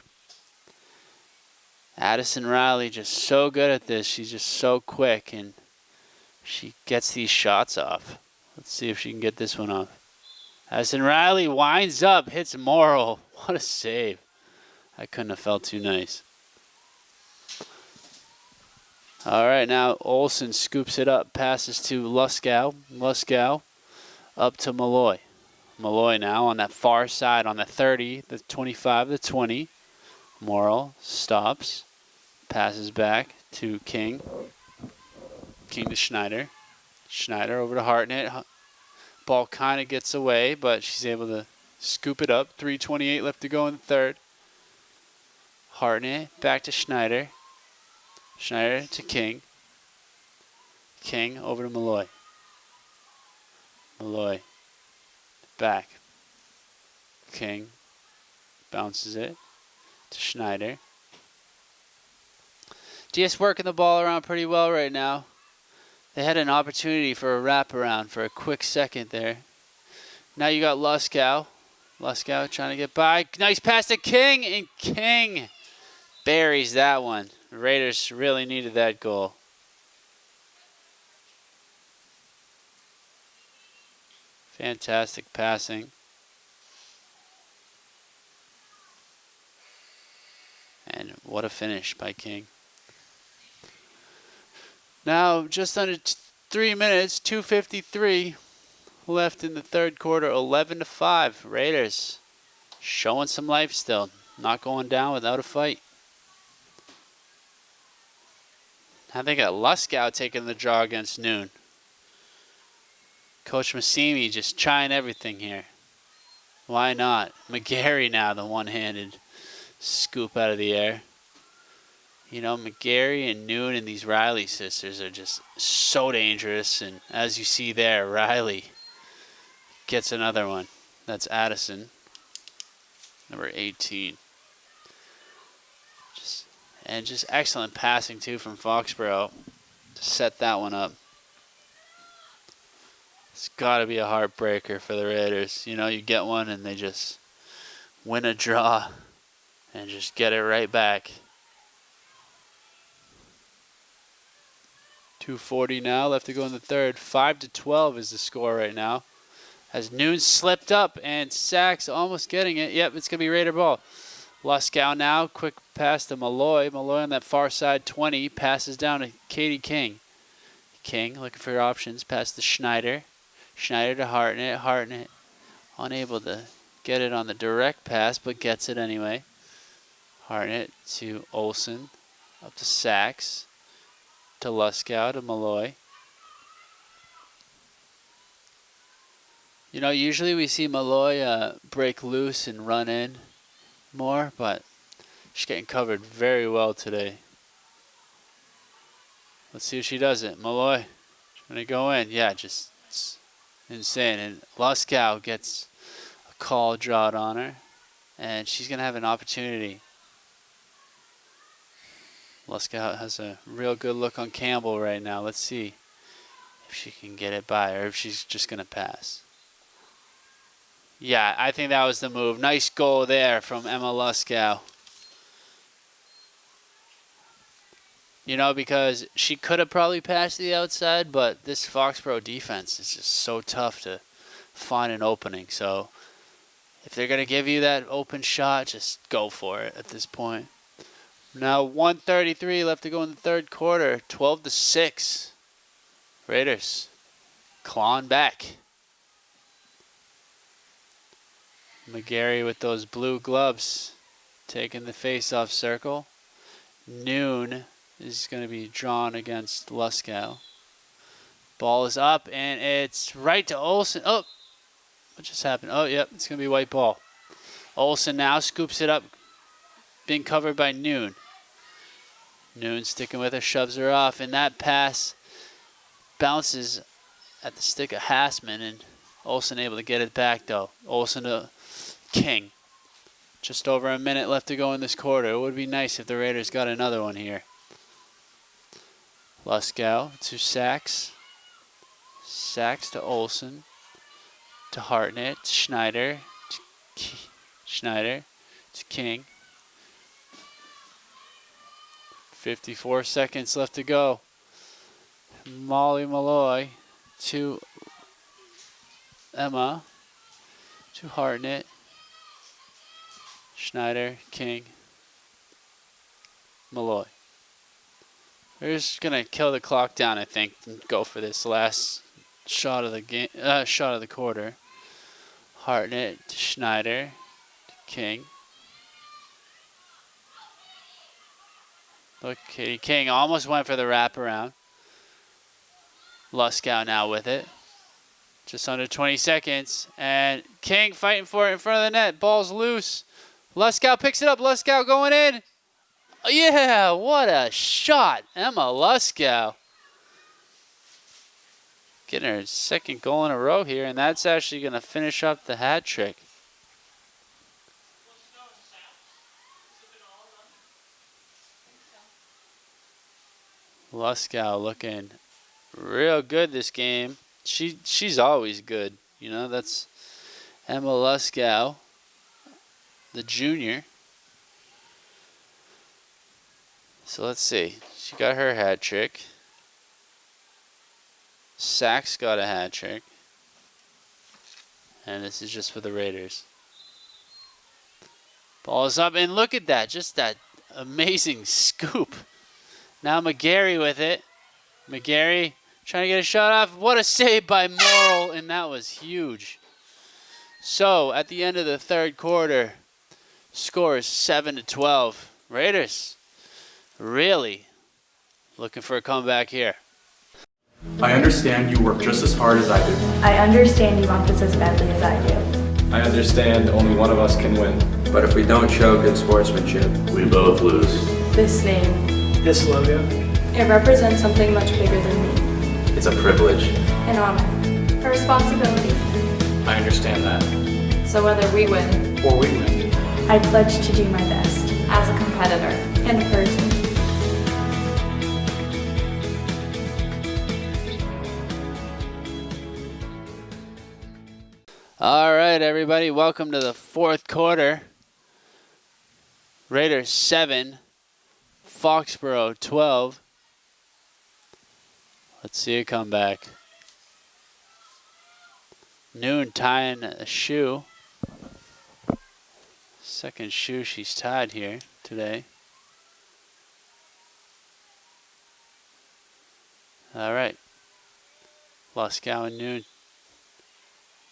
Addison Riley just so good at this. She's just so quick, and she gets these shots off. Let's see if she can get this one off. Addison Riley winds up, hits Morrow. What a save. That couldn't have felt too nice. All right, now Olsen scoops it up, passes to Luskow. Luskow up to Malloy. Malloy now on that far side on the 30, the 25, the 20. Morrill stops, passes back to King. King to Schneider. Schneider over to Hartnett. Ball kind of gets away, but she's able to scoop it up. 3:28 left to go in the third. Hartnett back to Schneider. Schneider to King. King over to Malloy. Malloy back. King bounces it to Schneider. DS working the ball around pretty well right now. They had an opportunity for a wraparound for a quick second there. Now you got Luskow. Luskow trying to get by. Nice pass to King, and King buries that one. The Raiders really needed that goal. Fantastic passing. And what a finish by King. Now, just under 3 minutes, 2:53 left in the third quarter, 11-5. Raiders showing some life still. Not going down without a fight. I think got Luskow taking the draw against Noon. Coach Massimi just trying everything here. Why not? McGarry now, the one-handed scoop out of the air. You know, McGarry and Noon and these Riley sisters are just so dangerous. And as you see there, Riley gets another one. That's Addison, number 18. Just excellent passing, too, from Foxboro to set that one up. It's got to be a heartbreaker for the Raiders. You know, you get one and they just win a draw and just get it right back. 2:40 now, left to go in the third. 5-12 is the score right now. As Noon slipped up and Sachs almost getting it. Yep, it's going to be Raider ball. Luskow now, quick pass to Malloy. Malloy on that far side, 20, passes down to Katie King. King looking for options, pass to Schneider. Schneider to Hartnett. Hartnett unable to get it on the direct pass, but gets it anyway. Hartnett to Olsen, up to Sachs, to Luskow, to Malloy. You know, usually we see Malloy break loose and run in more, but she's getting covered very well today. Let's see if she does it. Malloy trying to go in. Yeah, just insane. And Luskow gets a call drawn on her, and she's going to have an opportunity. Luskow has a real good look on Campbell right now. Let's see if she can get it by or if she's just going to pass. Yeah, I think that was the move. Nice goal there from Emma Luskow. You know, because she could have probably passed to the outside, but this Foxboro defense is just so tough to find an opening. So if they're going to give you that open shot, just go for it at this point. Now 1:33 left to go in the third quarter. 12-6. Raiders clawing back. McGarry with those blue gloves taking the face-off circle. Noon is going to be drawn against Luskow. Ball is up, and it's right to Olsen. Oh, what just happened? Oh, yep, it's going to be white ball. Olsen now scoops it up, being covered by Noon. Noon sticking with her, shoves her off, and that pass bounces at the stick of Hassman, and Olsen able to get it back though. Olsen to King. Just over a minute left to go in this quarter. It would be nice if the Raiders got another one here. Luskow to Sachs. Sachs to Olsen. To Hartnett. To Schneider. Schneider to King. 54 seconds left to go. Molly Malloy to Emma. To Hartnett. Schneider, King, Malloy. They're just gonna kill the clock down, I think, and go for this last shot of the game, shot of the quarter. Hartnett to Schneider, to King. Look, Katie King almost went for the wraparound. Luskow now with it. Just under 20 seconds, and King fighting for it in front of the net. Ball's loose. Luskow picks it up. Luskow going in. Yeah, what a shot. Emma Luskow. Getting her second goal in a row here, and that's actually going to finish up the hat trick. Luskow looking real good this game. She's always good. You know, that's Emma Luskow, the junior. So let's see. She got her hat trick. Sachs got a hat trick. And this is just for the Raiders. Ball is up, and look at that. Just that amazing scoop. Now McGarry with it. McGarry trying to get a shot off. What a save by Morrill, and that was huge. So at the end of the third quarter, score is 7-12. Raiders really looking for a comeback here. I understand you work just as hard as I do. I understand you want this as badly as I do. I understand only one of us can win. But if we don't show good sportsmanship, we both lose. This name, this logo, it represents something much bigger than me. it's a privilege. An honor. A responsibility. I understand that. So whether we win or we win, I pledge to do my best as a competitor and a person. All right, everybody, welcome to the fourth quarter. Raiders 7, Foxboro 12. Let's see a comeback. Noon tying a shoe. Second shoe she's tied here today. All right. Luskow and Noon.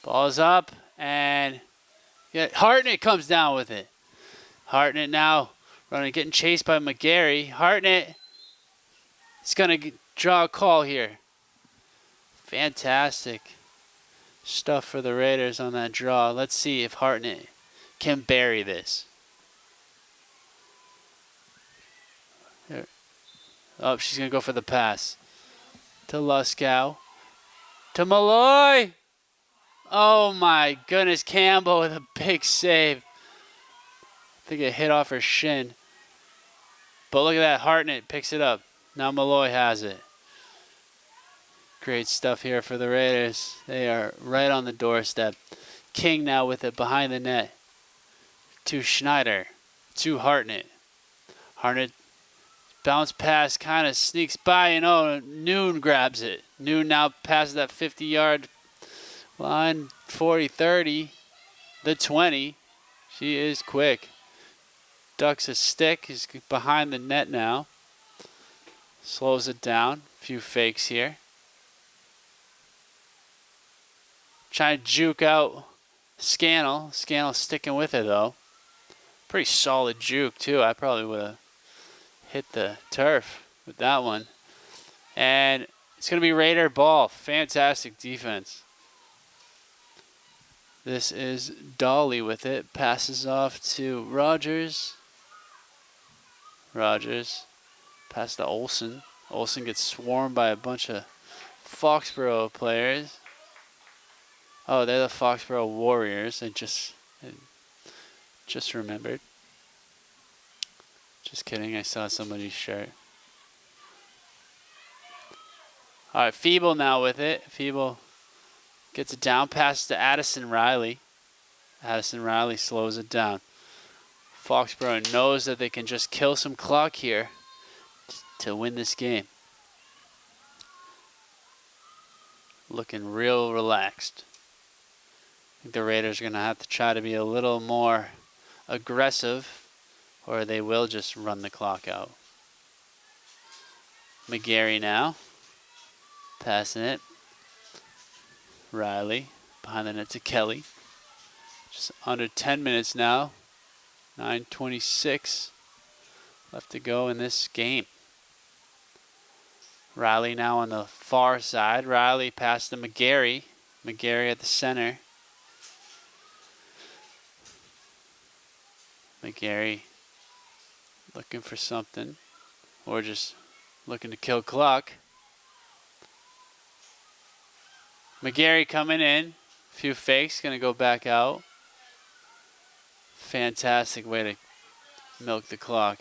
Ball's up, and Hartnett comes down with it. Hartnett now getting chased by McGarry. Hartnett is going to draw a call here. Fantastic stuff for the Raiders on that draw. Let's see if Hartnett can bury this. Oh, she's going to go for the pass. To Luskow. To Malloy. Oh my goodness, Campbell with a big save. I think it hit off her shin. But look at that, Hartnett picks it up. Now Malloy has it. Great stuff here for the Raiders. They are right on the doorstep. King now with it behind the net. To Schneider. To Hartnett. Hartnett bounce pass kind of sneaks by, and oh, Noon grabs it. Noon now passes that 50-yard line, 40, 30, the 20. She is quick. Ducks a stick. He's behind the net now. Slows it down. A few fakes here. Trying to juke out Scannell. Scannell sticking with it, though. Pretty solid juke, too. I probably would have hit the turf with that one. And it's going to be Raider ball. Fantastic defense. This is Dolly with it. Passes off to Rogers. Rogers Pass to Olsen. Olsen gets swarmed by a bunch of Foxboro players. Oh, they're the Foxboro Warriors. I just remembered. Just kidding, I saw somebody's shirt. All right, Feeble now with it. Feeble gets it down, pass to Addison Riley. Addison Riley slows it down. Foxboro knows that they can just kill some clock here to win this game. Looking real relaxed. I think the Raiders are going to have to try to be a little more aggressive, or they will just run the clock out. McGarry now. Passing it. Riley behind the net to Kelly. Just under 10 minutes now. 9:26 left to go in this game. Riley now on the far side. Riley past to McGarry. McGarry at the center. McGarry looking for something, or just looking to kill clock. McGarry coming in. A few fakes, gonna go back out. Fantastic way to milk the clock.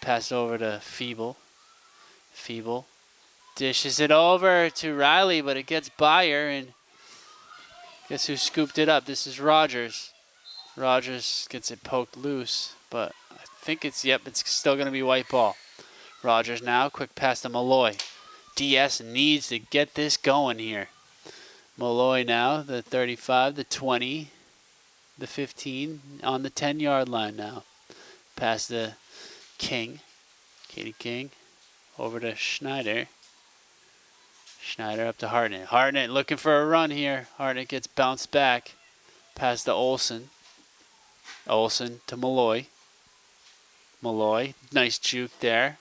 Pass over to Feeble. Feeble dishes it over to Riley, but it gets by her, and guess who scooped it up? This is Rogers. Rogers gets it poked loose, but I think it's still going to be white ball. Rogers now, quick pass to Malloy. DS needs to get this going here. Malloy now, the 35, the 20, the 15, on the 10-yard line now. Pass to King, Katie King, over to Schneider. Schneider up to Hartnett. Hartnett looking for a run here. Hartnett gets bounced back. Pass to Olsen. Olsen to Malloy. Malloy, nice juke there.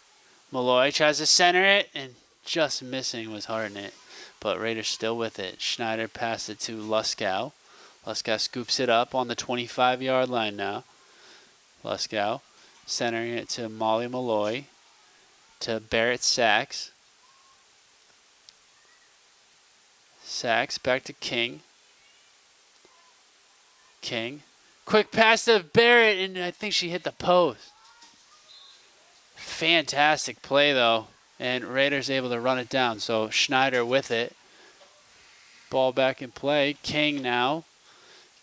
Malloy tries to center it, and just missing was Hartnett. But Raiders still with it. Schneider passed it to Luskow. Luskow scoops it up on the 25-yard line now. Luskow centering it to Molly Malloy. To Barrett Sachs. Sachs back to King. King. Quick pass to Barrett, and I think she hit the post. Fantastic play, though. And Raiders able to run it down. So Schneider with it. Ball back in play. King now.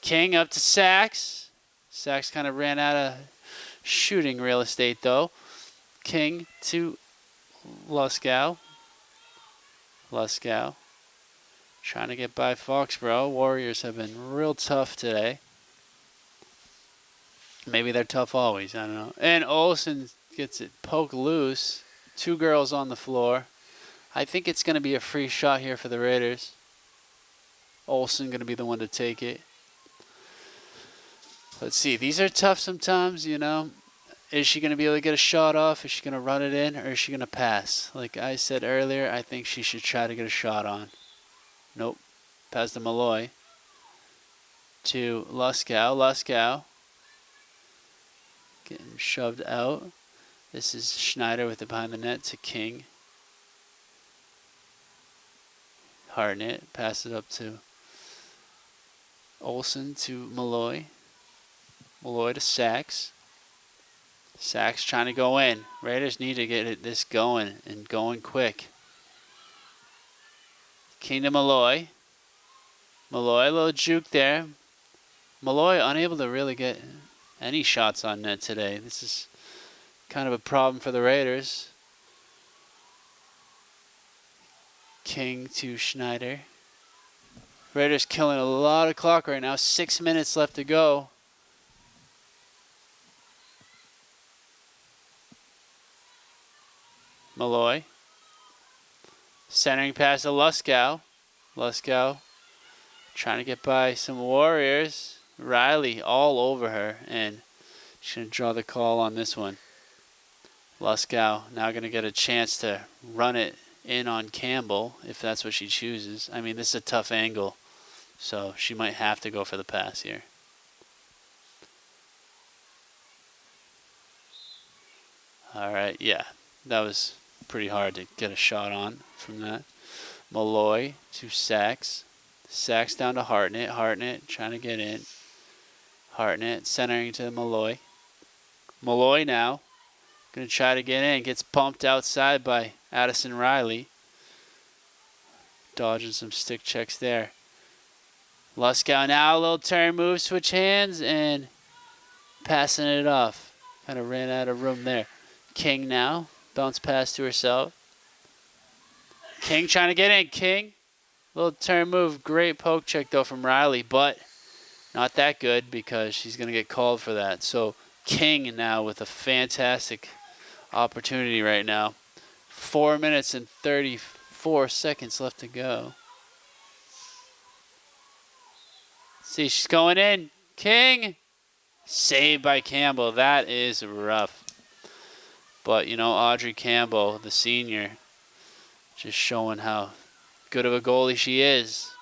King up to Sachs. Sachs kind of ran out of shooting real estate, though. King to Luskow. Luskow trying to get by Foxboro. Warriors have been real tough today. Maybe they're tough always. I don't know. And Olsen gets it poked loose. Two girls on the floor. I think it's going to be a free shot here for the Raiders. Olsen going to be the one to take it. Let's see. These are tough sometimes, you know. Is she going to be able to get a shot off? Is she going to run it in? Or is she going to pass? Like I said earlier, I think she should try to get a shot on. Nope. Pass to Malloy. To Luskow. Luskow getting shoved out. This is Schneider with it behind the net to King. Hartnett. Pass it up to Olsen to Malloy. Malloy to Sachs. Sachs trying to go in. Raiders need to get this going and going quick. King to Malloy. Malloy, a little juke there. Malloy unable to really get any shots on net today. This is kind of a problem for the Raiders. King to Schneider. Raiders killing a lot of clock right now. 6 minutes left to go. Malloy. Centering pass to Luskow. Luskow trying to get by some Warriors. Riley all over her, and she's going to draw the call on this one. Luskow now going to get a chance to run it in on Campbell if that's what she chooses. I mean, this is a tough angle, so she might have to go for the pass here. All right, yeah. That was pretty hard to get a shot on from that. Malloy, 2 sacks. Sacks down to Hartnett. Hartnett trying to get in. Hartnett centering to Malloy. Malloy now going to try to get in. Gets pumped outside by Addison Riley. Dodging some stick checks there. Luskow now, a little turn move, switch hands, and passing it off. Kind of ran out of room there. King now, bounce pass to herself. King trying to get in. King, little turn move. Great poke check, though, from Riley, but not that good because she's going to get called for that. So King now with a fantastic opportunity right now. 4 minutes and 34 seconds left to go. See, she's going in. King. Saved by Campbell. That is rough. But, you know, Audrey Campbell, the senior, just showing how good of a goalie she is.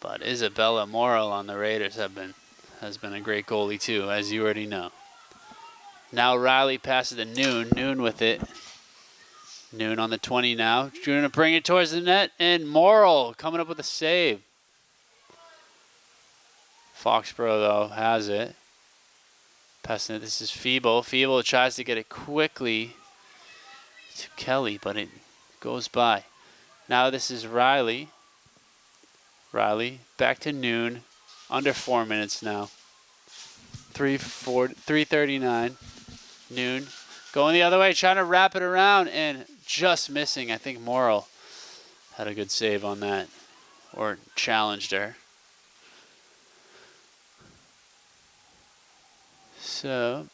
But Isabella Morrill on the Raiders has been a great goalie too, as you already know. Now Riley passes to Noon. Noon with it. Noon on the 20 now. Going to bring it towards the net, and Morrill coming up with a save. Foxboro, though, has it. Passing it. This is Feeble. Feeble tries to get it quickly to Kelly, but it goes by. Now this is Riley. Riley back to Noon. Under 4 minutes now. 3:39. Noon going the other way, trying to wrap it around and just missing. I think Morrill had a good save on that, or challenged her. So,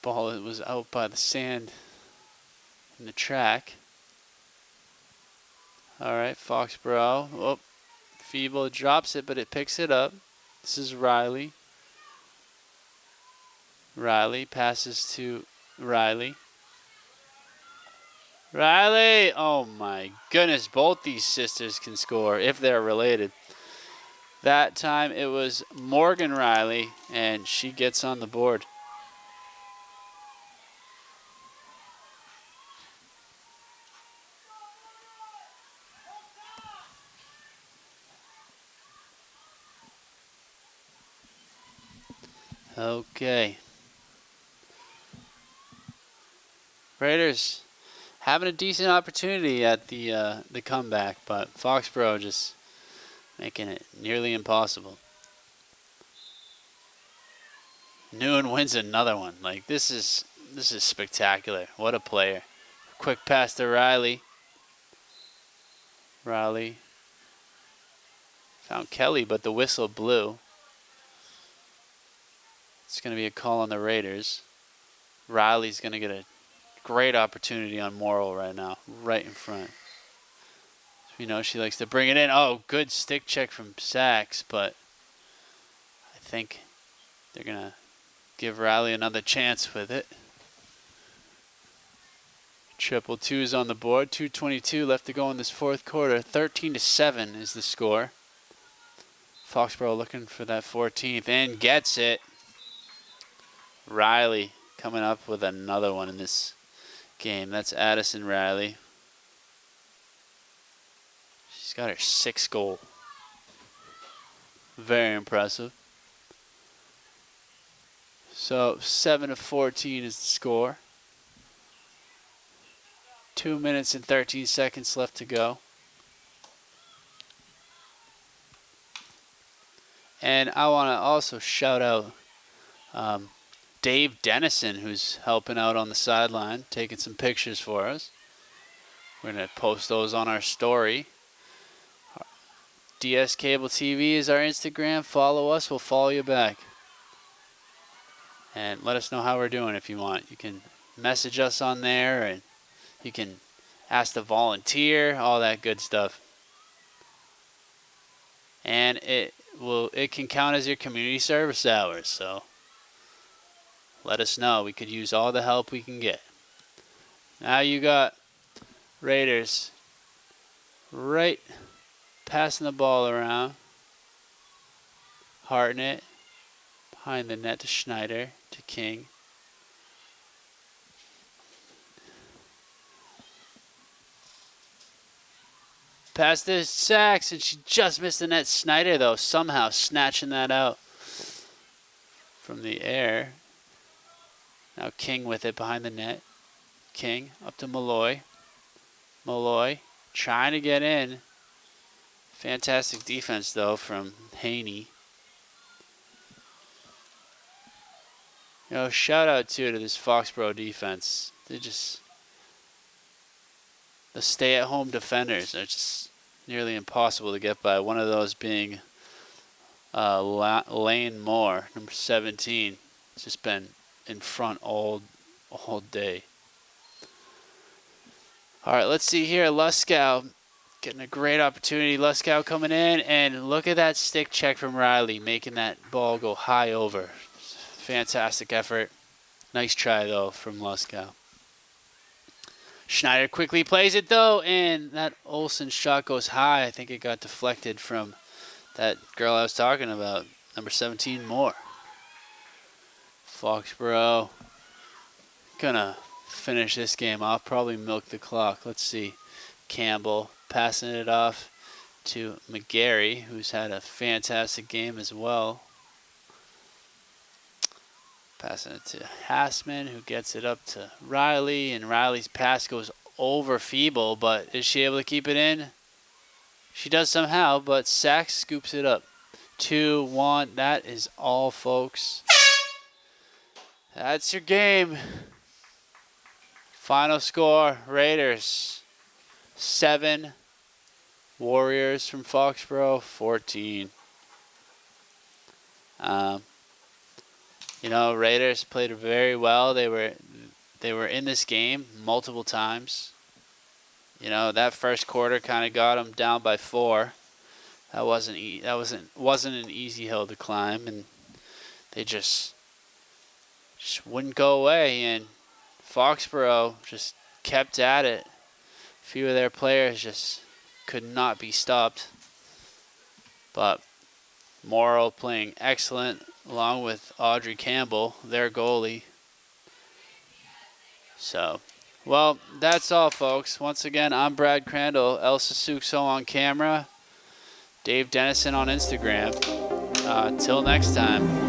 ball was out by the sand in the track. All right, Foxboro. Oh, Feeble drops it, but it picks it up. This is Riley. Riley passes to Riley. Riley! Oh my goodness, both these sisters can score if they're related. That time it was Morgan Riley, and she gets on the board. Okay. Raiders having a decent opportunity at the comeback, but Foxboro just making it nearly impossible. Noon wins another one. Like, this is spectacular. What a player. Quick pass to Riley. Riley found Kelly, but the whistle blew. It's going to be a call on the Raiders. Riley's going to get a great opportunity on Morrill right now, right in front. You know, she likes to bring it in. Oh, good stick check from Sachs, but I think they're going to give Riley another chance with it. 2-2 on the board. 2:22 left to go in this fourth quarter. 13-7 is the score. Foxboro looking for that 14th and gets it. Riley coming up with another one in this game. That's Addison Riley. She's got her 6th goal. Very impressive. So 7-14 is the score. 2 minutes and 13 seconds left to go. And I want to also shout out Dave Dennison, who's helping out on the sideline, taking some pictures for us. We're going to post those on our story. DS Cable TV is our Instagram. Follow us. We'll follow you back. And let us know how we're doing if you want. You can message us on there, and you can ask to volunteer, all that good stuff. And it can count as your community service hours, so let us know. We could use all the help we can get. Now you got Raiders right passing the ball around. Hartnett Behind the net to Schneider, to King. Pass to Sachs, and she just missed the net. Schneider, though, somehow snatching that out from the air. Now King with it behind the net. King up to Malloy. Malloy trying to get in. Fantastic defense, though, from Haney. You know, shout out to this Foxboro defense. They just, the stay-at-home defenders are just nearly impossible to get by. One of those being Lane Moore, number 17. It's just been in front all day. All right, let's see here. Luskow getting a great opportunity. Luskow coming in, and look at that stick check from Riley, making that ball go high over. Fantastic effort. Nice try, though, from Luskow. Schneider quickly plays it, though, and that Olsen shot goes high. I think it got deflected from that girl I was talking about, number 17, Moore. Foxboro gonna finish this game off, probably milk the clock. Let's see. Campbell passing it off to McGarry, who's had a fantastic game as well. Passing it to Hassman, who gets it up to Riley, and Riley's pass goes over Feeble, but is she able to keep it in? She does somehow, but Sachs scoops it up. 2-1. That is all, folks. That's your game. Final score, Raiders 7, Warriors from Foxboro 14. You know, Raiders played very well. They were in this game multiple times. You know, that first quarter kind of got them down by 4. That wasn't an easy hill to climb, and they just wouldn't go away. And Foxboro just kept at it. A few of their players just could not be stopped. But Morrow playing excellent, along with Audrey Campbell, their goalie. So, well, that's all, folks. Once again, I'm Brad Crandall, Elsa Sukso on camera, Dave Dennison on Instagram. Till next time.